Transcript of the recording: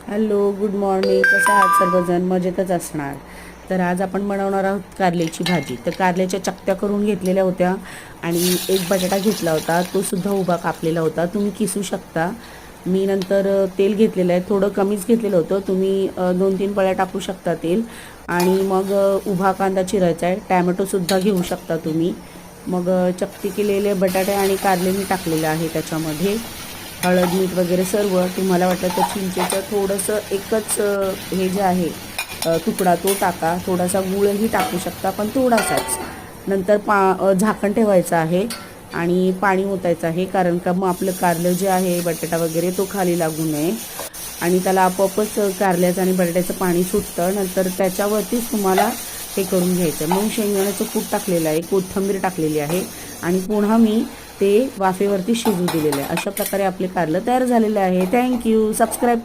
Hello, good morning. कसं आहात सर्वजण? मजेतच असणार. तर आज आपण बनवणार आहोत कारल्याची भाजी. तर कारल्याच्या चक्त्या करून घेतलेल्या होत्या आणि एक बटाटा घेतला होता, तो सुद्धा उभा कापलेला होता. तुम्ही किसू शकता. मी नंतर तेल घेतलेलं आहे, थोडं कमीच घेतलेलं होतं. तुम्ही 2-3 पळ्या टाकू शकता तेल. आणि मग उभा कांदा चिरायचा आहे. टॅमॅटोसुद्धा घेऊ शकता तुम्ही. मग चक्ती केलेले बटाटे आणि कारले मी टाकलेले आहे त्याच्यामध्ये. हळद मीठ वगैरे सर्व. तुम्हाला वाटलं तर चिंचेचं थोडंसं एकच हे जे आहे तुकडा तो टाका. थोडासा गूळही टाकू शकता, पण थोडासाच. नंतर झाकण ठेवायचं आहे आणि पाणी ओतायचं आहे, कारण का मग आपलं कारलं जे आहे बटाटा वगैरे तो खाली लागू नये. आणि त्याला आपोआपच कारल्याचं आणि बटाट्याचं पाणी सुटतं. नंतर त्याच्यावरतीच तुम्हाला हे करून घ्यायचं. मग शेंगदाण्याचं कूट टाकलेलं आहे, कोथिंबीर टाकलेली आहे आणि पुन्हा मी ते वाफेवरती शिजू दिलेलं आहे. अशा प्रकारे आपले कारलं तयार झालेलं आहे. थँक्यू. सबस्क्राईब